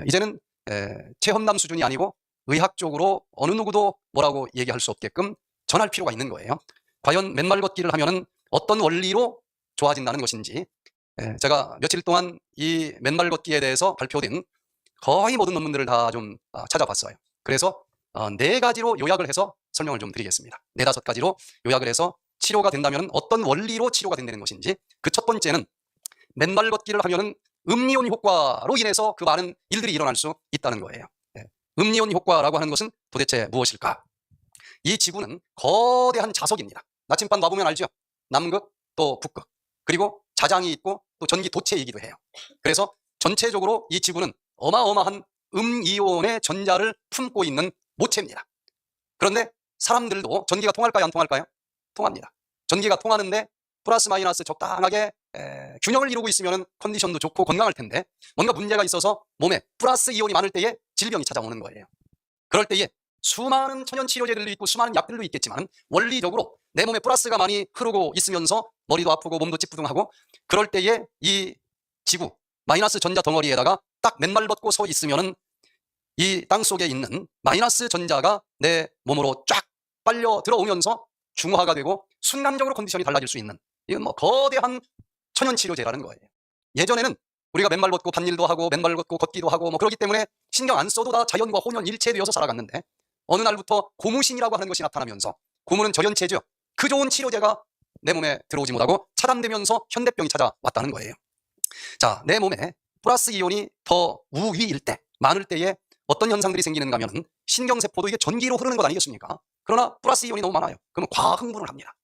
이제는 체험남 수준이 아니고 의학적으로 어느 누구도 뭐라고 얘기할 수 없게끔 전할 필요가 있는 거예요. 과연 맨발 걷기를 하면은 어떤 원리로 좋아진다는 것인지, 제가 며칠 동안 이 맨발 걷기에 대해서 발표된 거의 모든 논문들을 다 좀 찾아봤어요. 그래서 4가지로 요약을 해서 설명을 좀 드리겠습니다. 4-5가지로 요약을 해서 치료가 된다면 어떤 원리로 치료가 된다는 것인지. 그 첫 번째는 맨발 걷기를 하면은 음리온 효과로 인해서 그 많은 일들이 일어날 수 있다는 거예요. 음리온 효과라고 하는 것은 도대체 무엇일까? 이 지구는 거대한 자석입니다. 나침반 놔보면 알죠? 남극 또 북극, 그리고 자장이 있고 또 전기 도체이기도 해요. 그래서 전체적으로 이 지구는 어마어마한 음이온의 전자를 품고 있는 모체입니다. 그런데 사람들도 전기가 통할까요, 안 통할까요? 통합니다. 전기가 통하는데 플러스 마이너스 적당하게 균형을 이루고 있으면 컨디션도 좋고 건강할 텐데, 뭔가 문제가 있어서 몸에 플러스 이온이 많을 때에 질병이 찾아오는 거예요. 그럴 때에 수많은 천연 치료제들도 있고 수많은 약들도 있겠지만 원리적으로 내 몸에 플러스가 많이 흐르고 있으면서 머리도 아프고 몸도 찌뿌둥하고, 그럴 때에 이 지구 마이너스 전자 덩어리에다가 딱 맨발 걷고 서 있으면은 이 땅속에 있는 마이너스 전자가 내 몸으로 쫙 빨려 들어오면서 중화가 되고 순간적으로 컨디션이 달라질 수 있는, 이건 뭐 거대한 천연 치료제라는 거예요. 예전에는 우리가 맨발 걷고 밭일도 하고 맨발 걷고 걷기도 하고 뭐 그렇기 때문에 신경 안 써도 다 자연과 혼연일체되어서 살아갔는데, 어느 날부터 고무신이라고 하는 것이 나타나면서, 고무는 저연체죠. 그 좋은 치료제가 내 몸에 들어오지 못하고 차단되면서 현대병이 찾아왔다는 거예요. 자, 내 몸에 플러스 이온이 더 우위일 때, 많을 때에 어떤 현상들이 생기는가 하면 신경세포도 이게 전기로 흐르는 것 아니겠습니까? 그러나 플러스 이온이 너무 많아요. 그러면 과흥분을 합니다.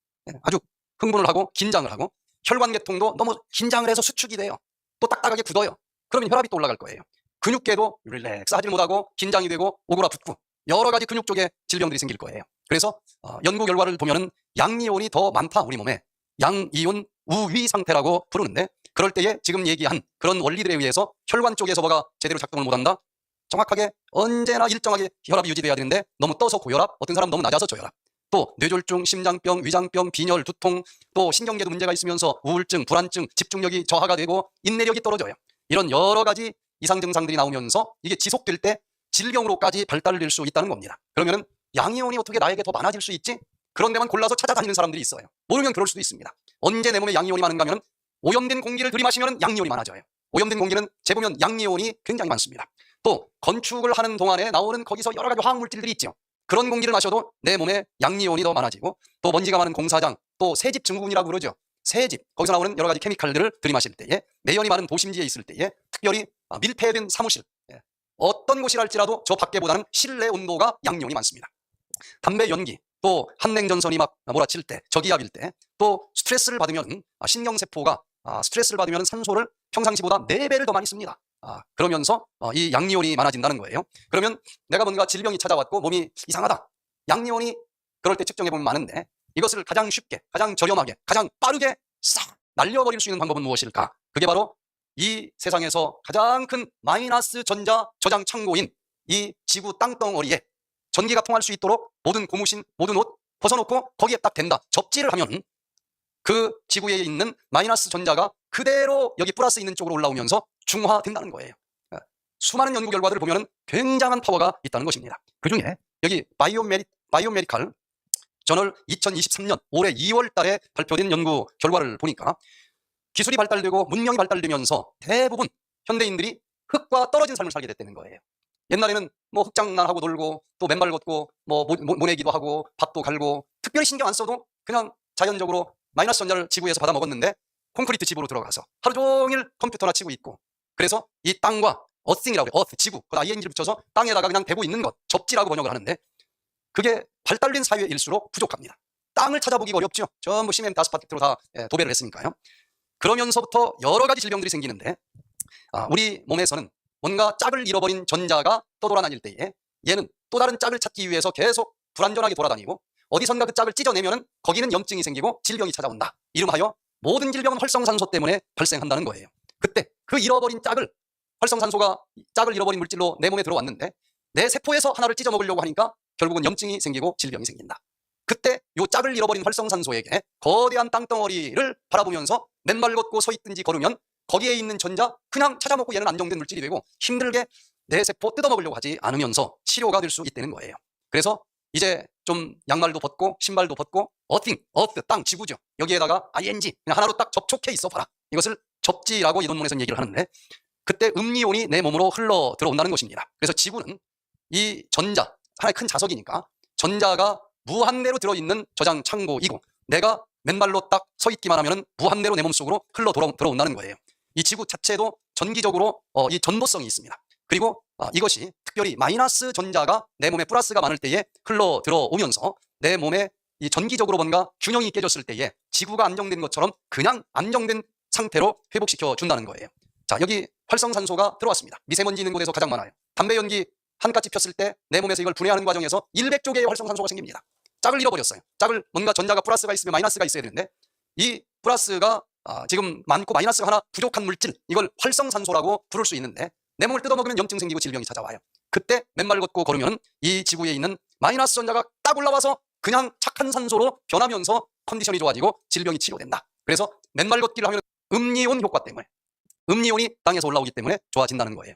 아주 흥분을 하고 긴장을 하고, 혈관계통도 너무 긴장을 해서 수축이 돼요. 또 딱딱하게 굳어요. 그러면 혈압이 또 올라갈 거예요. 근육계도 릴렉스 하지 못하고 긴장이 되고 오그라붙고 여러 가지 근육 쪽에 질병들이 생길 거예요. 그래서 연구 결과를 보면은 양이온이 더 많다, 우리 몸에. 양이온 우위 상태라고 부르는데, 그럴 때에 지금 얘기한 그런 원리들에 의해서 혈관 쪽에서 뭐가 제대로 작동을 못한다? 정확하게 언제나 일정하게 혈압이 유지돼야 되는데 너무 떠서 고혈압, 어떤 사람 너무 낮아서 저혈압, 또 뇌졸중, 심장병, 위장병, 빈혈, 두통, 또 신경계도 문제가 있으면서 우울증, 불안증, 집중력이 저하가 되고 인내력이 떨어져요. 이런 여러 가지 이상 증상들이 나오면서 이게 지속될 때 질병으로까지 발달될 수 있다는 겁니다. 그러면은 양이온이 어떻게 나에게 더 많아질 수 있지? 그런 데만 골라서 찾아다니는 사람들이 있어요. 모르면 그럴 수도 있습니다. 언제 내 몸에 양이온이 많은가 하면 오염된 공기를 들이마시면 양이온이 많아져요. 오염된 공기는 재보면 양이온이 굉장히 많습니다. 또 건축을 하는 동안에 나오는 거기서 여러 가지 화학물질들이 있죠. 그런 공기를 마셔도 내 몸에 양이온이 더 많아지고, 또 먼지가 많은 공사장, 또 새집 증후군이라고 그러죠. 새집, 거기서 나오는 여러 가지 케미칼들을 들이마실 때에, 매연이 많은 도심지에 있을 때에, 특별히 밀폐된 사무실, 어떤 곳이라 할지라도 저 밖에보다는 실내 온도가 양이온이 많습니다. 담배 연기, 또 한냉전선이 막 몰아칠 때, 저기압일 때, 또 스트레스를 받으면 신경세포가 스트레스를 받으면 산소를 평상시보다 4배를 더 많이 씁니다. 그러면서 이 양이온이 많아진다는 거예요. 그러면 내가 뭔가 질병이 찾아왔고 몸이 이상하다, 양이온이 그럴 때 측정해보면 많은데, 이것을 가장 쉽게, 가장 저렴하게, 가장 빠르게 싹 날려버릴 수 있는 방법은 무엇일까? 그게 바로 이 세상에서 가장 큰 마이너스 전자 저장 창고인 이 지구 땅덩어리에 전기가 통할 수 있도록 모든 고무신, 모든 옷 벗어놓고 거기에 딱 댄다, 접지를 하면 그 지구에 있는 마이너스 전자가 그대로 여기 플러스 있는 쪽으로 올라오면서 중화된다는 거예요. 수많은 연구 결과들을 보면 굉장한 파워가 있다는 것입니다. 그 중에 여기 바이오메디칼 저널 2023년 올해 2월 달에 발표된 연구 결과를 보니까, 기술이 발달되고 문명이 발달되면서 대부분 현대인들이 흙과 떨어진 삶을 살게 됐다는 거예요. 옛날에는 뭐 흙장난하고 놀고, 또 맨발 걷고, 뭐 모내기도 하고, 밭도 갈고, 특별히 신경 안 써도 그냥 자연적으로 마이너스 전자를 지구에서 받아 먹었는데, 콘크리트 집으로 들어가서 하루 종일 컴퓨터나 치고 있고, 그래서 이 땅과 어싱이라고 해요. 지구, 그 ing를 붙여서 땅에다가 그냥 대고 있는 것, 접지라고 번역을 하는데, 그게 발달된 사회일수록 부족합니다. 땅을 찾아보기가 어렵죠. 전부 시멘트, 아스팔트로 다 도배를 했으니까요. 그러면서부터 여러 가지 질병들이 생기는데, 우리 몸에서는 뭔가 짝을 잃어버린 전자가 떠돌아다닐 때에 얘는 또 다른 짝을 찾기 위해서 계속 불안전하게 돌아다니고, 어디선가 그 짝을 찢어내면은 거기는 염증이 생기고 질병이 찾아온다. 이름하여 모든 질병은 활성산소 때문에 발생한다는 거예요. 그때 그 잃어버린 짝을, 활성산소가 짝을 잃어버린 물질로 내 몸에 들어왔는데, 내 세포에서 하나를 찢어 먹으려고 하니까 결국은 염증이 생기고 질병이 생긴다. 그때 요 짝을 잃어버린 활성산소에게 거대한 땅덩어리를 바라보면서 맨발 걷고 서 있든지 걸으면 거기에 있는 전자 그냥 찾아먹고 얘는 안정된 물질이 되고, 힘들게 내 세포 뜯어먹으려고 하지 않으면서 치료가 될 수 있다는 거예요. 그래서 이제 좀 양말도 벗고 신발도 벗고 어트, 땅, 지구죠. 여기에다가 ing 그냥 하나로 딱 접촉해 있어 봐라. 이것을 접지라고 이 논문에서는 얘기를 하는데, 그때 음이온이 내 몸으로 흘러 들어온다는 것입니다. 그래서 지구는 이 전자, 하나의 큰 자석이니까 전자가 무한대로 들어있는 저장 창고이고, 내가 맨발로 딱 서 있기만 하면 무한대로 내 몸속으로 흘러 들어온다는 거예요. 이 지구 자체도 전기적으로 이 전도성이 있습니다. 그리고 이것이 특별히 마이너스 전자가 내 몸에 플러스가 많을 때에 흘러 들어오면서 내 몸에 이 전기적으로 뭔가 균형이 깨졌을 때에 지구가 안정된 것처럼 그냥 안정된 상태로 회복시켜 준다는 거예요. 자, 여기 활성산소가 들어왔습니다. 미세먼지 있는 곳에서 가장 많아요. 담배 연기 한 가지 폈을 때 내 몸에서 이걸 분해하는 과정에서 100조 개의 활성산소가 생깁니다. 짝을 잃어버렸어요. 짝을 뭔가 전자가 플러스가 있으면 마이너스가 있어야 되는데, 이 플러스가 지금 많고 마이너스가 하나 부족한 물질, 이걸 활성산소라고 부를 수 있는데, 내 몸을 뜯어먹으면 염증 생기고 질병이 찾아와요. 그때 맨발 걷고 걸으면 이 지구에 있는 마이너스 전자가 딱 올라와서 그냥 착한 산소로 변하면서 컨디션이 좋아지고 질병이 치료된다. 그래서 맨발 걷기를 하면 음이온 효과 때문에, 음이온이 땅에서 올라오기 때문에 좋아진다는 거예요.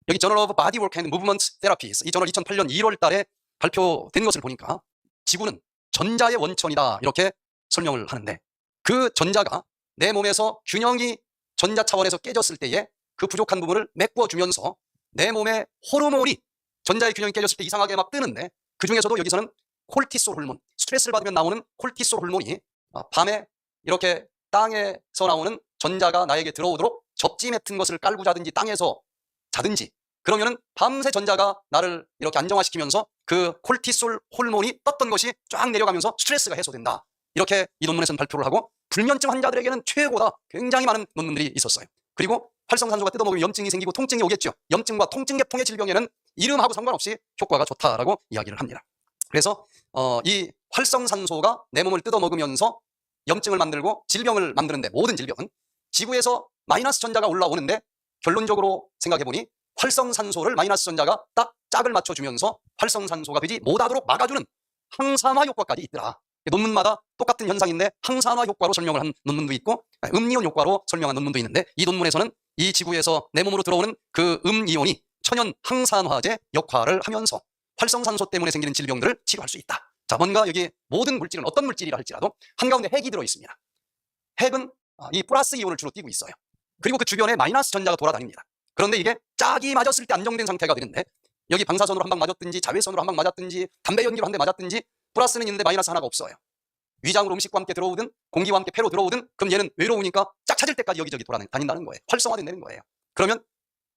여기 Journal of Bodywork and Movement Therapies, 이 저널 2008년 1월 달에 발표된 것을 보니까 지구는 전자의 원천이다 이렇게 설명을 하는데, 그 전자가 내 몸에서 균형이 전자 차원에서 깨졌을 때에 그 부족한 부분을 메꿔주면서 내 몸의 호르몬이 전자의 균형이 깨졌을 때 이상하게 막 뜨는데, 그 중에서도 여기서는 콜티솔 호르몬, 스트레스를 받으면 나오는 콜티솔 호르몬이 밤에 이렇게 땅에서 나오는 전자가 나에게 들어오도록 접지 같은 것을 깔고 자든지 땅에서 자든지, 그러면은 밤새 전자가 나를 이렇게 안정화시키면서 그 콜티솔 호르몬이 떴던 것이 쫙 내려가면서 스트레스가 해소된다. 이렇게 이 논문에서는 발표를 하고, 불면증 환자들에게는 최고다. 굉장히 많은 논문들이 있었어요. 그리고 활성산소가 뜯어먹으면 염증이 생기고 통증이 오겠죠. 염증과 통증계통의 질병에는 이름하고 상관없이 효과가 좋다라고 이야기를 합니다. 그래서 이 활성산소가 내 몸을 뜯어먹으면서 염증을 만들고 질병을 만드는데, 모든 질병은 지구에서 마이너스 전자가 올라오는데, 결론적으로 생각해보니 활성산소를 마이너스 전자가 딱 짝을 맞춰주면서 활성산소가 되지 못하도록 막아주는 항산화 효과까지 있더라. 논문마다 똑같은 현상인데 항산화 효과로 설명을 한 논문도 있고 음이온 효과로 설명한 논문도 있는데, 이 논문에서는 이 지구에서 내 몸으로 들어오는 그 음이온이 천연 항산화제 역할을 하면서 활성산소 때문에 생기는 질병들을 치료할 수 있다. 자, 뭔가 여기 모든 물질은 어떤 물질이라 할지라도 한가운데 핵이 들어있습니다. 핵은 이 플러스 이온을 주로 띠고 있어요. 그리고 그 주변에 마이너스 전자가 돌아다닙니다. 그런데 이게 짝이 맞았을 때 안정된 상태가 되는데, 여기 방사선으로 한 방 맞았든지 자외선으로 한 방 맞았든지 담배 연기로 한 대 맞았든지 플러스는 있는데 마이너스 하나가 없어요. 위장으로 음식과 함께 들어오든 공기와 함께 폐로 들어오든, 그럼 얘는 외로우니까 짝 찾을 때까지 여기저기 돌아다닌다는 거예요. 활성화된다는 거예요. 그러면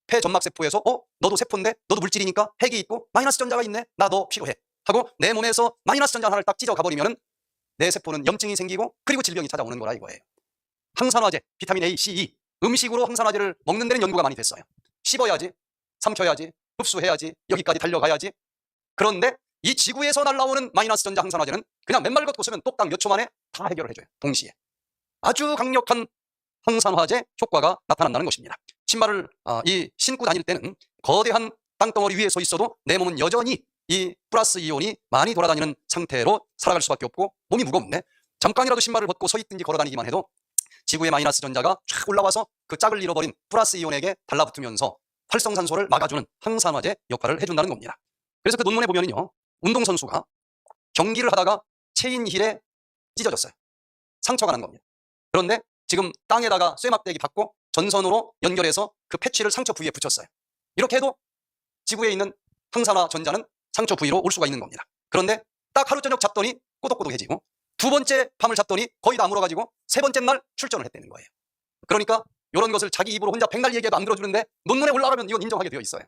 폐 점막세포에서 너도 세포인데 너도 물질이니까 핵이 있고 마이너스 전자가 있네, 나 너 필요해 하고 내 몸에서 마이너스 전자 하나를 딱 찢어 가버리면 내 세포는 염증이 생기고 그리고 질병이 찾아오는 거라 이거예요. 항산화제, 비타민 A, C, E, 음식으로 항산화제를 먹는 데는 연구가 많이 됐어요. 씹어야지, 삼켜야지, 흡수해야지, 여기까지 달려가야지. 그런데 이 지구에서 날라오는 마이너스 전자 항산화제는 그냥 맨발 걷고 쓰면 똑딱 몇 초 만에 다 해결을 해줘요. 동시에 아주 강력한 항산화제 효과가 나타난다는 것입니다. 신발을 신고 다닐 때는 거대한 땅덩어리 위에 서 있어도 내 몸은 여전히 이 플러스 이온이 많이 돌아다니는 상태로 살아갈 수밖에 없고, 몸이 무거운데 잠깐이라도 신발을 벗고 서 있든지 걸어 다니기만 해도 지구의 마이너스 전자가 쫙 올라와서 그 짝을 잃어버린 플러스 이온에게 달라붙으면서 활성산소를 막아주는 항산화제 역할을 해준다는 겁니다. 그래서 그 논문에 보면은요, 운동선수가 경기를 하다가 체인힐에 찢어졌어요. 상처가 난 겁니다. 그런데 지금 땅에다가 쇠막대기 받고 전선으로 연결해서 그 패치를 상처 부위에 붙였어요. 이렇게 해도 지구에 있는 항산화 전자는 상처 부위로 올 수가 있는 겁니다. 그런데 딱 하루 저녁 잡더니 꼬독꼬독해지고, 두 번째 밤을 잡더니 거의 다 물어가지고 세 번째 날 출전을 했다는 거예요. 그러니까 이런 것을 자기 입으로 혼자 백날 얘기해도 안 들어주는데 논문에 올라가면 이건 인정하게 되어 있어요.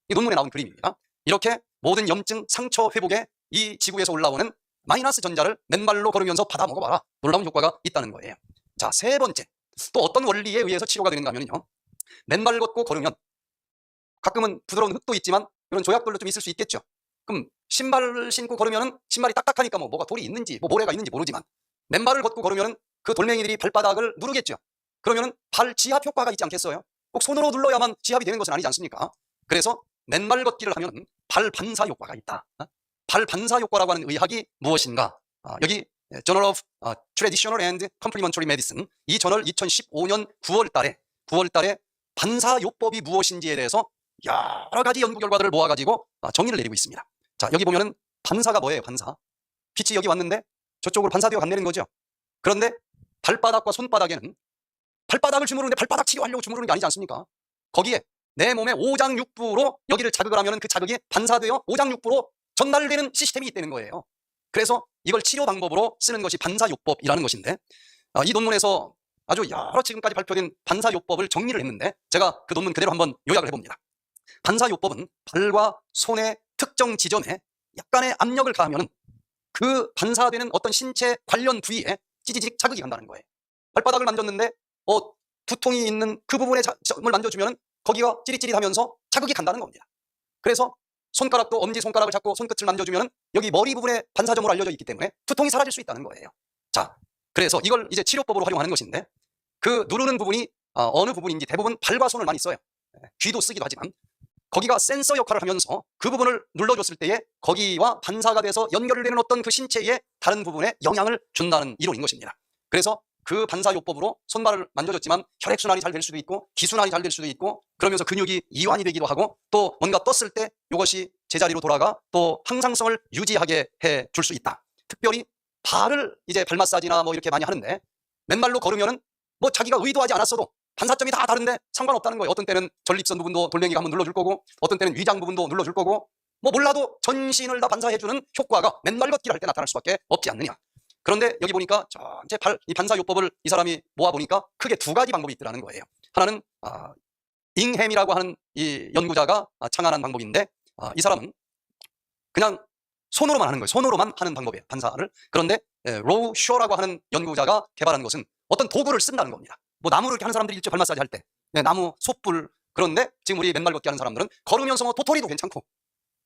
이 논문에 나온 그림입니다. 이렇게 모든 염증, 상처 회복에 이 지구에서 올라오는 마이너스 전자를 맨발로 걸으면서 받아 먹어봐라. 놀라운 효과가 있다는 거예요. 자, 세 번째, 또 어떤 원리에 의해서 치료가 되는가 하면요, 맨발 걷고 걸으면 가끔은 부드러운 흙도 있지만 이런 조약돌도 좀 있을 수 있겠죠. 그럼 신발을 신고 걸으면은 신발이 딱딱하니까 뭐가 돌이 있는지 모래가 있는지 모르지만, 맨발을 걷고 걸으면은 그 돌멩이들이 발바닥을 누르겠죠. 그러면은 발 지압 효과가 있지 않겠어요? 꼭 손으로 눌러야만 지압이 되는 것은 아니지 않습니까? 그래서 맨발 걷기를 하면 발 반사 효과가 있다. 발 반사 효과라고 하는 의학이 무엇인가? 여기 Journal of Traditional and Complementary Medicine, 이 저널 2015년 9월 달에 반사요법이 무엇인지에 대해서 여러 가지 연구 결과들을 모아가지고 정의를 내리고 있습니다. 자, 여기 보면은 반사가 뭐예요? 반사. 빛이 여기 왔는데 저쪽으로 반사되어 간다는 거죠. 그런데 발바닥과 손바닥에는, 발바닥을 주무르는데 발바닥 치료하려고 주무르는 게 아니지 않습니까? 거기에 내 몸의 오장육부로 여기를 자극을 하면 그 자극이 반사되어 오장육부로 전달되는 시스템이 있다는 거예요. 그래서 이걸 치료 방법으로 쓰는 것이 반사요법이라는 것인데, 이 논문에서 아주 여러 지금까지 발표된 반사요법을 정리를 했는데 제가 그 논문 그대로 한번 요약을 해봅니다. 반사요법은 발과 손의 특정 지점에 약간의 압력을 가하면 그 반사되는 어떤 신체 관련 부위에 찌지직 자극이 간다는 거예요. 발바닥을 만졌는데 두통이 있는 그 부분에 점을 만져주면 거기가 찌릿찌릿하면서 자극이 간다는 겁니다. 그래서 손가락도 엄지손가락을 잡고 손끝을 만져주면 여기 머리 부분에 반사점으로 알려져 있기 때문에 두통이 사라질 수 있다는 거예요. 자, 그래서 이걸 이제 치료법으로 활용하는 것인데, 그 누르는 부분이 어느 부분인지 대부분 발과 손을 많이 써요. 귀도 쓰기도 하지만 거기가 센서 역할을 하면서 그 부분을 눌러줬을 때에 거기와 반사가 돼서 연결되는 어떤 그 신체의 다른 부분에 영향을 준다는 이론인 것입니다. 그래서 그 반사요법으로 손발을 만져줬지만 혈액순환이 잘 될 수도 있고 기순환이 잘 될 수도 있고, 그러면서 근육이 이완이 되기도 하고, 또 뭔가 떴을 때 이것이 제자리로 돌아가 또 항상성을 유지하게 해 줄 수 있다. 특별히 발을 이제 발 마사지나 뭐 이렇게 많이 하는데, 맨발로 걸으면은 뭐 자기가 의도하지 않았어도 반사점이 다 다른데 상관없다는 거예요. 어떤 때는 전립선 부분도 돌멩이가 한번 눌러줄 거고, 어떤 때는 위장 부분도 눌러줄 거고, 뭐 몰라도 전신을 다 반사해주는 효과가 맨발 걷기를 할 때 나타날 수밖에 없지 않느냐. 그런데 여기 보니까 전체 이 반사요법을 이 사람이 모아보니까 크게 두 가지 방법이 있더라는 거예요. 하나는 잉햄이라고 하는 이 연구자가 창안한 방법인데, 이 사람은 그냥 손으로만 하는 거예요. 손으로만 하는 방법이에요, 반사를. 그런데 로우 쇼라고 하는 연구자가 개발한 것은 어떤 도구를 쓴다는 겁니다. 뭐 나무를 이렇게 하는 사람들이 일제 발 마사지 할 때 나무 솥불, 그런데 지금 우리 맨발 걷기 하는 사람들은 걸으면서 뭐 도토리도 괜찮고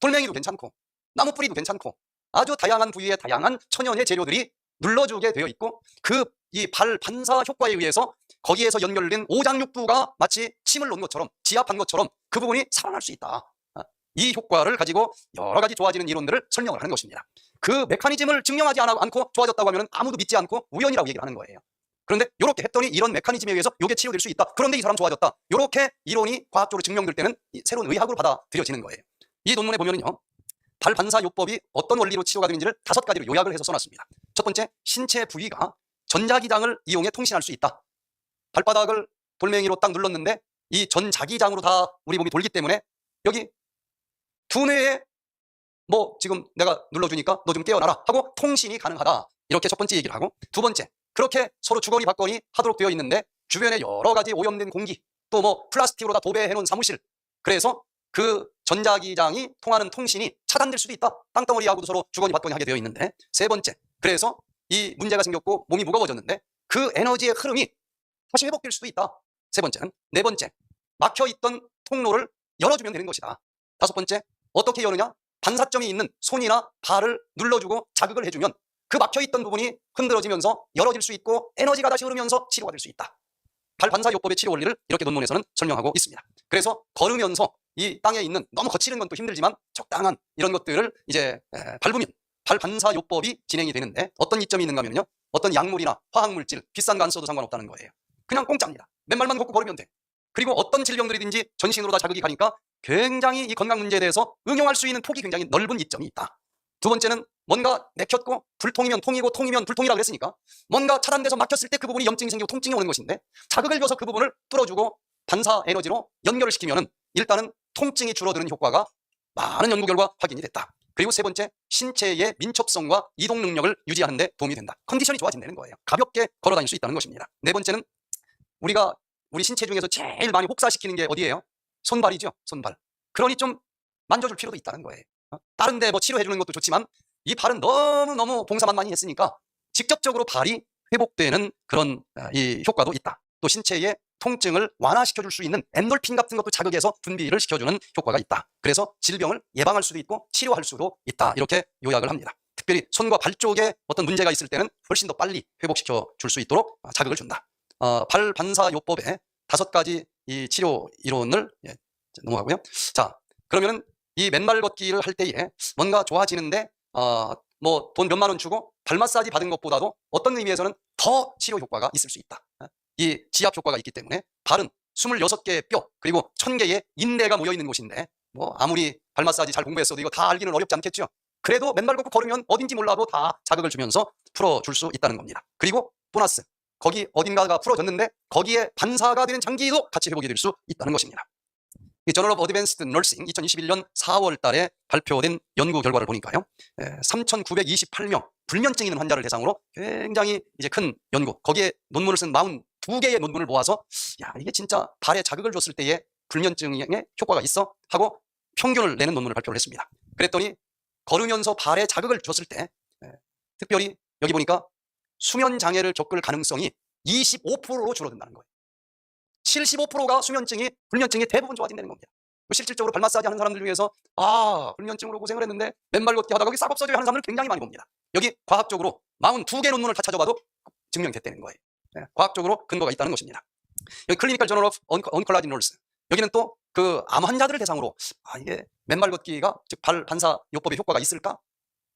돌멩이도 괜찮고 나무 뿌리도 괜찮고 아주 다양한 부위의 다양한 천연의 재료들이 눌러주게 되어 있고, 그 이 발 반사 효과에 의해서 거기에서 연결된 오장육부가 마치 침을 놓은 것처럼 지압한 것처럼 그 부분이 살아날 수 있다. 이 효과를 가지고 여러 가지 좋아지는 이론들을 설명을 하는 것입니다. 그 메커니즘을 증명하지 않고 좋아졌다고 하면 아무도 믿지 않고 우연이라고 얘기를 하는 거예요. 그런데 이렇게 했더니 이런 메커니즘에 의해서 이게 치료될 수 있다. 그런데 이 사람 좋아졌다. 이렇게 이론이 과학적으로 증명될 때는 새로운 의학으로 받아들여지는 거예요. 이 논문에 보면은요, 발 반사요법이 어떤 원리로 치료가 되는지를 5가지로 요약을 해서 써놨습니다. 첫 번째, 신체 부위가 전자기장을 이용해 통신할 수 있다. 발바닥을 돌멩이로 딱 눌렀는데 이 전자기장으로 다 우리 몸이 돌기 때문에 여기 두뇌에 뭐 지금 내가 눌러주니까 너 좀 깨어나라 하고 통신이 가능하다. 이렇게 첫 번째 얘기를 하고, 두 번째, 그렇게 서로 주거니 받거니 하도록 되어 있는데 주변에 여러 가지 오염된 공기, 또 뭐 플라스틱으로 다 도배해 놓은 사무실, 그래서 그 전자기장이 통하는 통신이 차단될 수도 있다. 땅덩어리하고도 서로 주거니 받거니 하게 되어 있는데, 세 번째, 그래서 이 문제가 생겼고 몸이 무거워졌는데 그 에너지의 흐름이 다시 회복될 수도 있다. 세 번째는, 네 번째, 막혀있던 통로를 열어주면 되는 것이다. 다섯 번째, 어떻게 여느냐? 반사점이 있는 손이나 발을 눌러주고 자극을 해주면 그 막혀있던 부분이 흔들어지면서 열어질 수 있고 에너지가 다시 흐르면서 치료가 될 수 있다. 발 반사요법의 치료 원리를 이렇게 논문에서는 설명하고 있습니다. 그래서 걸으면서 이 땅에 있는, 너무 거칠은 건 또 힘들지만 적당한 이런 것들을 이제 밟으면 발 반사요법이 진행이 되는데, 어떤 이점이 있는가 하면요, 어떤 약물이나 화학물질 비싼 거 안 써도 상관없다는 거예요. 그냥 공짜입니다. 맨발만 걷고 걸으면 돼. 그리고 어떤 질병들이든지 전신으로 다 자극이 가니까 굉장히 이 건강 문제에 대해서 응용할 수 있는 폭이 굉장히 넓은 이점이 있다. 두 번째는, 뭔가 맥혔고 불통이면 통이고 통이면 불통이라고 그랬으니까 뭔가 차단돼서 막혔을 때 그 부분이 염증이 생기고 통증이 오는 것인데, 자극을 줘서 그 부분을 뚫어주고 반사 에너지로 연결을 시키면은 일단은 통증이 줄어드는 효과가 많은 연구 결과 확인이 됐다. 그리고 세 번째, 신체의 민첩성과 이동 능력을 유지하는 데 도움이 된다. 컨디션이 좋아진다는 거예요. 가볍게 걸어 다닐 수 있다는 것입니다. 네 번째는, 우리 신체 중에서 제일 많이 혹사시키는 게 어디예요? 손발이죠. 손발. 그러니 좀 만져줄 필요도 있다는 거예요. 다른 데 뭐 치료해 주는 것도 좋지만 이 발은 너무 봉사만 많이 했으니까 직접적으로 발이 회복되는 그런 이 효과도 있다. 또 신체의 통증을 완화시켜줄 수 있는 엔돌핀 같은 것도 자극해서 분비를 시켜주는 효과가 있다. 그래서 질병을 예방할 수도 있고 치료할 수도 있다. 이렇게 요약을 합니다. 특별히 손과 발 쪽에 어떤 문제가 있을 때는 훨씬 더 빨리 회복시켜 줄 수 있도록 자극을 준다. 발 반사요법의 5가지 이 치료 이론을 넘어가고요. 자, 그러면은 이 맨발 걷기를 할 때에 뭔가 좋아지는데 뭐 돈 몇만 원 주고 발 마사지 받은 것보다도 어떤 의미에서는 더 치료 효과가 있을 수 있다. 이 지압 효과가 있기 때문에 발은 26개의 뼈 그리고 1000개의 인대가 모여있는 곳인데 뭐 아무리 발 마사지 잘 공부했어도 이거 다 알기는 어렵지 않겠죠. 그래도 맨발 걷고 걸으면 어딘지 몰라도 다 자극을 주면서 풀어줄 수 있다는 겁니다. 그리고 보너스, 거기 어딘가가 풀어졌는데 거기에 반사가 되는 장기도 같이 회복이 될 수 있다는 것입니다. 이 저널 오브 어드밴스드 너싱 2021년 4월 달에 발표된 연구 결과를 보니까요, 3,928명 불면증 있는 환자를 대상으로 굉장히 이제 큰 연구, 거기에 논문을 쓴 42개의 논문을 모아서 야, 이게 진짜 발에 자극을 줬을 때의 불면증에 효과가 있어 하고 평균을 내는 논문을 발표를 했습니다. 그랬더니 걸으면서 발에 자극을 줬을 때 특별히 여기 보니까 수면 장애를 겪을 가능성이 25%로 줄어든다는 거예요. 75%가 불면증이 대부분 좋아진다는 겁니다. 실질적으로 발 마사지 하는 사람들 중에서 불면증으로 고생을 했는데 맨발 걷기 하다가 여기 싹 없어져야 하는 사람들 굉장히 많이 봅니다. 여기 과학적으로 42개 논문을 다 찾아봐도 증명됐다는 거예요. 과학적으로 근거가 있다는 것입니다. 여기 클리니컬 저널 오브 언컬라이징 널스, 여기는 또 그 암 환자들을 대상으로 이게 맨발 걷기가 즉 발 반사 요법의 효과가 있을까?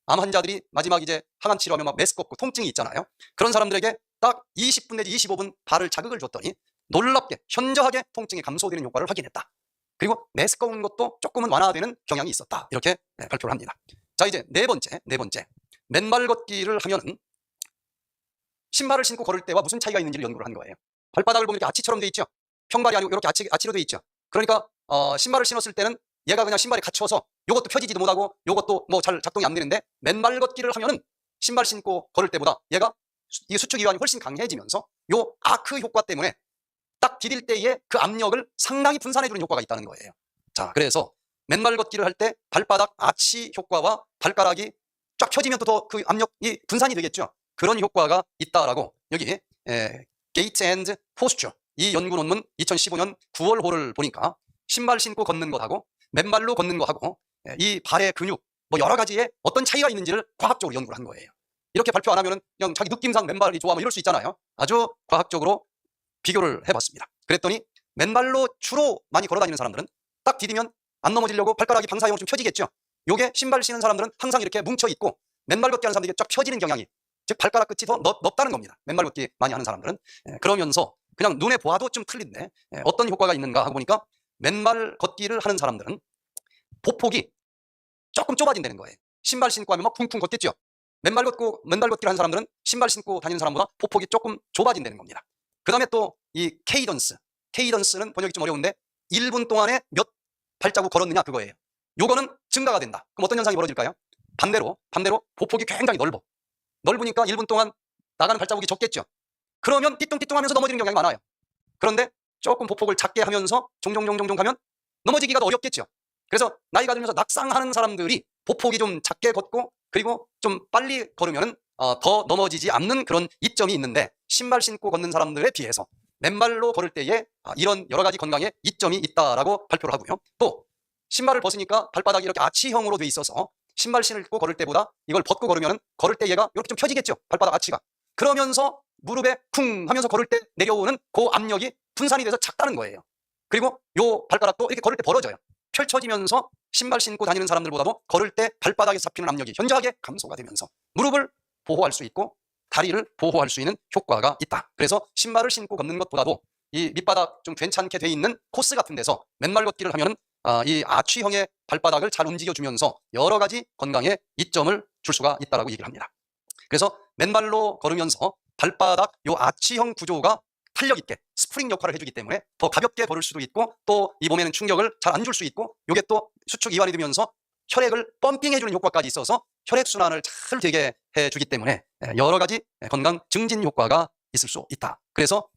암 환자들이 마지막 이제 항암 치료하면 막 메스껍고 통증이 있잖아요. 그런 사람들에게 딱 20분 내지 25분 발을 자극을 줬더니 놀랍게 현저하게 통증이 감소되는 효과를 확인했다. 그리고 메스꺼운 것도 조금은 완화되는 경향이 있었다. 이렇게 발표를 합니다. 자, 이제 네 번째. 맨발 걷기를 하면은 신발을 신고 걸을 때와 무슨 차이가 있는지를 연구를 한 거예요. 발바닥을 보면 이렇게 아치처럼 돼 있죠. 평발이 아니고 이렇게 아치로 돼 있죠. 그러니까 신발을 신었을 때는 얘가 그냥 신발에 갇혀서 요것도 펴지지도 못하고 요것도 뭐 잘 작동이 안 되는데 맨발 걷기를 하면은 신발 신고 걸을 때보다 얘가 이 수축 이완이 훨씬 강해지면서 요 아크 효과 때문에 딱 디딜 때의 그 압력을 상당히 분산해주는 효과가 있다는 거예요. 자, 그래서 맨발 걷기를 할 때 발바닥 아치 효과와 발가락이 쫙 펴지면 또 더 그 압력이 분산이 되겠죠. 그런 효과가 있다라고 여기 게이트 앤드 포스처 이 연구 논문 2015년 9월호를 보니까 신발 신고 걷는 것하고 맨발로 걷는 것하고 이 발의 근육 뭐 여러 가지에 어떤 차이가 있는지를 과학적으로 연구를 한 거예요. 이렇게 발표 안 하면은 그냥 자기 느낌상 맨발이 좋아 뭐 이럴 수 있잖아요. 아주 과학적으로 비교를 해봤습니다. 그랬더니 맨발로 주로 많이 걸어다니는 사람들은 딱 디디면 안 넘어지려고 발가락이 방사형으로 좀 펴지겠죠. 요게 신발 신는 사람들은 항상 이렇게 뭉쳐있고 맨발 걷기 하는 사람들이 쫙 펴지는 경향이, 즉 발가락 끝이 더 넓다는 겁니다. 맨발 걷기 많이 하는 사람들은. 그러면서 그냥 눈에 보아도 좀 틀린데 어떤 효과가 있는가 하고 보니까 맨발 걷기를 하는 사람들은 보폭이 조금 좁아진다는 거예요. 신발 신고 하면 막 쿵쿵 걷겠죠. 맨발 걷기를 하는 사람들은 신발 신고 다니는 사람보다 보폭이 조금 좁아진다는 겁니다. 그 다음에 또 이 케이던스는 번역이 좀 어려운데 1분 동안에 몇 발자국 걸었느냐 그거예요. 요거는 증가가 된다. 그럼 어떤 현상이 벌어질까요? 반대로 보폭이 굉장히 넓으니까 1분 동안 나가는 발자국이 적겠죠. 그러면 띠뚱띠뚱 하면서 넘어지는 경향이 많아요. 그런데 조금 보폭을 작게 하면서 종종 가면 넘어지기가 더 어렵겠죠. 그래서 나이가 들면서 낙상하는 사람들이 보폭이 좀 작게 걷고 그리고 좀 빨리 걸으면 더 넘어지지 않는 그런 이점이 있는데 신발 신고 걷는 사람들에 비해서 맨발로 걸을 때에 이런 여러 가지 건강에 이점이 있다라고 발표를 하고요. 또 신발을 벗으니까 발바닥이 이렇게 아치형으로 돼 있어서 신발 신고 걸을 때보다 이걸 벗고 걸으면 걸을 때 얘가 이렇게 좀 펴지겠죠. 발바닥 아치가. 그러면서 무릎에 쿵 하면서 걸을 때 내려오는 그 압력이 분산이 돼서 작다는 거예요. 그리고 요 발가락도 이렇게 걸을 때 벌어져요. 펼쳐지면서 신발 신고 다니는 사람들보다도 걸을 때 발바닥에 잡히는 압력이 현저하게 감소가 되면서 무릎을 보호할 수 있고 다리를 보호할 수 있는 효과가 있다. 그래서 신발을 신고 걷는 것보다도 이 밑바닥 좀 괜찮게 돼 있는 코스 같은 데서 맨발 걷기를 하면은 이 아치형의 발바닥을 잘 움직여주면서 여러 가지 건강에 이점을 줄 수가 있다라고 얘기를 합니다. 그래서 맨발로 걸으면서 발바닥 요 아치형 구조가 탄력 있게 스프링 역할을 해주기 때문에 더 가볍게 걸을 수도 있고 또 이 몸에는 충격을 잘 안 줄 수 있고 요게 또 수축 이완이 되면서 혈액을 펌핑해주는 효과까지 있어서 혈액순환을 잘 되게 해주기 때문에 여러 가지 건강 증진 효과가 있을 수 있다. 그래서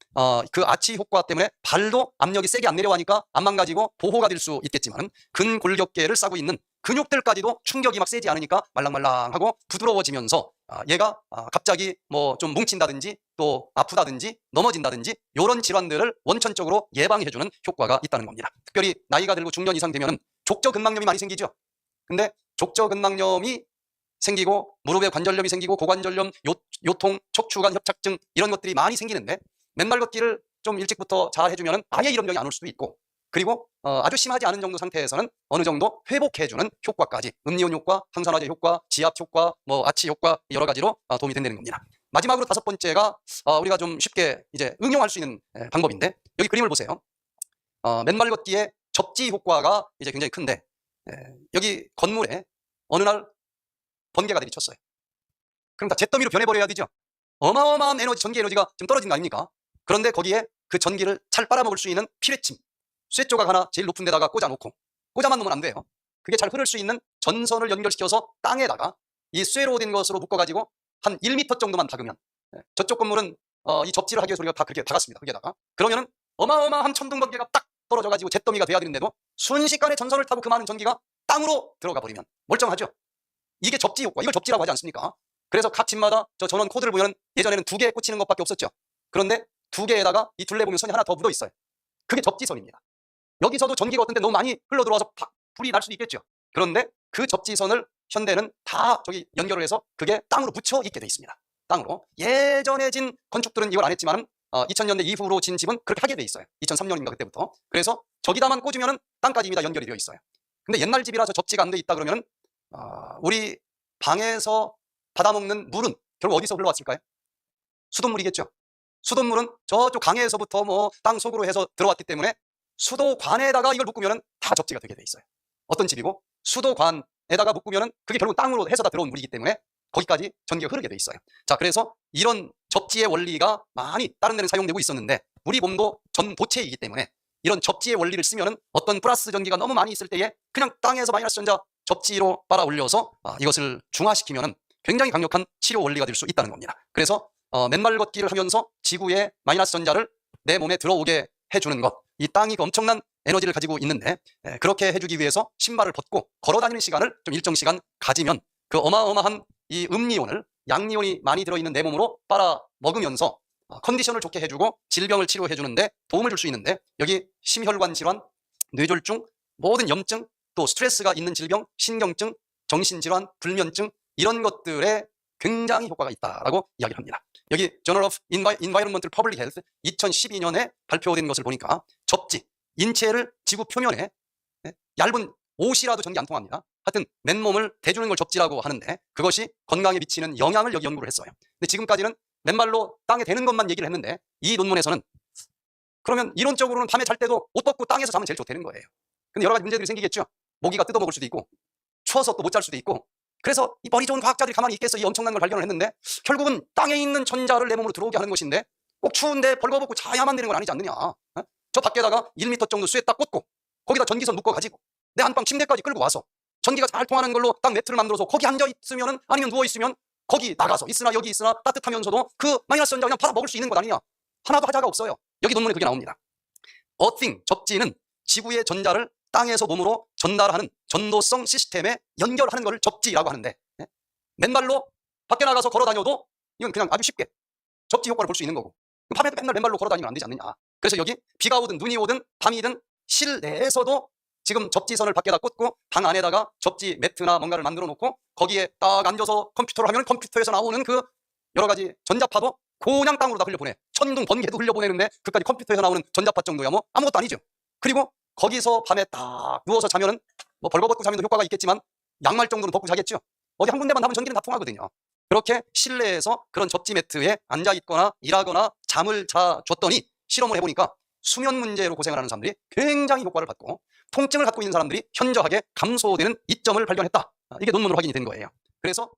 그 아치 효과 때문에 발도 압력이 세게 안 내려가니까 안 망가지고 보호가 될 수 있겠지만 근골격계를 싸고 있는 근육들까지도 충격이 막 세지 않으니까 말랑말랑하고 부드러워지면서 얘가 갑자기 뭐 좀 뭉친다든지 또 아프다든지 넘어진다든지 이런 질환들을 원천적으로 예방해주는 효과가 있다는 겁니다. 특별히 나이가 들고 중년 이상 되면 족저근막염이 많이 생기죠. 근데 족저근막염이 생기고 무릎에 관절염이 생기고 고관절염, 요통, 척추관 협착증 이런 것들이 많이 생기는데 맨발 걷기를 좀 일찍부터 잘 해주면 아예 이런 병이 안 올 수도 있고 그리고 아주 심하지 않은 정도 상태에서는 어느 정도 회복해주는 효과까지 음이온 효과, 항산화제 효과, 지압 효과, 뭐 아치 효과 여러 가지로 도움이 된다는 겁니다. 마지막으로 5번째가 우리가 좀 쉽게 이제 응용할 수 있는 방법인데 여기 그림을 보세요. 맨발 걷기의 접지 효과가 이제 굉장히 큰데, 여기 건물에 어느 날 번개가 내리쳤어요. 그럼 다 잿더미로 변해버려야 되죠. 어마어마한 에너지, 전기 에너지가 좀 떨어진 거 아닙니까? 그런데 거기에 그 전기를 잘 빨아먹을 수 있는 피뢰침, 쇠 조각 하나 제일 높은 데다가 꽂아놓고, 꽂아만 놓으면 안 돼요. 그게 잘 흐를 수 있는 전선을 연결시켜서 땅에다가 이 쇠로 된 것으로 묶어가지고 한 1m 정도만 박으면, 저쪽 건물은 이 접지를 하기 위해서 우리가 다 그렇게 박았습니다. 거기에다가. 그러면은 어마어마한 천둥 번개가 딱 떨어져가지고 잿더미가 돼야 되는데도 순식간에 전선을 타고 그 많은 전기가 땅으로 들어가 버리면 멀쩡하죠. 이게 접지 효과, 이걸 접지라고 하지 않습니까? 그래서 각 집마다 저 전원 코드를 보면 예전에는 2개 꽂히는 것밖에 없었죠. 그런데 2개에다가 이 둘레 보면 선이 하나 더 묻어 있어요. 그게 접지선입니다. 여기서도 전기가 어떤 때 너무 많이 흘러 들어와서 불이 날 수도 있겠죠. 그런데 그 접지선을 현대는 다 저기 연결을 해서 그게 땅으로 묻혀 있게 돼 있습니다. 땅으로. 예전에 진 건축들은 이걸 안 했지만은 2000년대 이후로 진 집은 그렇게 하게 돼 있어요. 2003년인가 그때부터. 그래서 저기다만 꽂으면은 땅까지 이미 다 연결이 되어 있어요. 근데 옛날 집이라서 접지가 안 돼 있다 그러면은 우리 방에서 받아먹는 물은 결국 어디서 흘러왔을까요? 수돗물이겠죠. 수돗물은 저쪽 강에서부터 뭐 땅 속으로 해서 들어왔기 때문에 수도관에다가 이걸 묶으면 다 접지가 되게 돼 있어요. 어떤 집이고 수도관에다가 묶으면 그게 결국 땅으로 해서 다 들어온 물이기 때문에 거기까지 전기가 흐르게 돼 있어요. 자, 그래서 이런 접지의 원리가 많이 다른 데는 사용되고 있었는데 우리 몸도 전도체이기 때문에 이런 접지의 원리를 쓰면은 어떤 플러스 전기가 너무 많이 있을 때에 그냥 땅에서 마이너스 전자 접지로 빨아 올려서 이것을 중화시키면은 굉장히 강력한 치료 원리가 될 수 있다는 겁니다. 그래서 맨발 걷기를 하면서 지구의 마이너스 전자를 내 몸에 들어오게 해주는 것, 이 땅이 그 엄청난 에너지를 가지고 있는데 그렇게 해주기 위해서 신발을 벗고 걸어다니는 시간을 좀 일정 시간 가지면 그 어마어마한 이 음이온을, 양이온이 많이 들어있는 내 몸으로 빨아 먹으면서 컨디션을 좋게 해주고 질병을 치료해주는데 도움을 줄 수 있는데, 여기 심혈관 질환, 뇌졸중, 모든 염증, 또 스트레스가 있는 질병, 신경증, 정신질환, 불면증, 이런 것들에 굉장히 효과가 있다라고 이야기를 합니다. 여기 Journal of Environmental Public Health 2012년에 발표된 것을 보니까 접지, 인체를 지구 표면에 얇은 옷이라도 전기 안 통합니다. 하여튼 맨몸을 대주는 걸 접지라고 하는데 그것이 건강에 미치는 영향을 여기 연구를 했어요. 근데 지금까지는 맨발로 땅에 대는 것만 얘기를 했는데 이 논문에서는 그러면 이론적으로는 밤에 잘 때도 옷 벗고 땅에서 자면 제일 좋다는 거예요. 근데 여러 가지 문제들이 생기겠죠. 모기가 뜯어먹을 수도 있고 추워서 또 못 잘 수도 있고. 그래서 이 머리 좋은 과학자들이 가만히 있겠어 이 엄청난 걸 발견을 했는데 결국은 땅에 있는 전자를 내 몸으로 들어오게 하는 것인데 꼭 추운데 벌거벗고 자야만 되는 건 아니지 않느냐. 저 밖에다가 1m 정도 쇠 딱 꽂고 거기다 전기선 묶어가지고 내 안방 침대까지 끌고 와서 전기가 잘 통하는 걸로 딱 매트를 만들어서 거기 앉아 있으면은, 아니면 누워 있으면 거기 나가서 있으나 여기 있으나 따뜻하면서도 그 마이너스 전자 그냥 받아 먹을 수 있는 것 아니냐. 하나도 하자가 없어요. 여기 논문에 그게 나옵니다. 어팅, 접지는 지구의 전자를 땅에서 몸으로 전달하는 전도성 시스템에 연결하는 것을 접지라고 하는데 맨발로 밖에 나가서 걸어 다녀도 이건 그냥 아주 쉽게 접지 효과를 볼 수 있는 거고, 밤에도 맨날 맨발로 걸어 다니면 안 되지 않느냐. 그래서 여기 비가 오든 눈이 오든 밤이든 실내에서도 지금 접지선을 밖에다 꽂고 방 안에다가 접지 매트나 뭔가를 만들어 놓고 거기에 딱 앉아서 컴퓨터를 하면 컴퓨터에서 나오는 그 여러 가지 전자파도 그냥 땅으로 다 흘려보내. 천둥 번개도 흘려보내는데 그까지 컴퓨터에서 나오는 전자파 정도야 뭐 아무것도 아니죠. 그리고 거기서 밤에 딱 누워서 자면은 뭐 벌거벗고 자면 효과가 있겠지만 양말 정도는 벗고 자겠죠. 어디 한 군데만 하면 전기는 다 통하거든요. 그렇게 실내에서 그런 접지 매트에 앉아 있거나 일하거나 잠을 자줬더니 실험을 해보니까 수면 문제로 고생을 하는 사람들이 굉장히 효과를 받고 통증을 갖고 있는 사람들이 현저하게 감소되는 이점을 발견했다. 이게 논문으로 확인이 된 거예요. 그래서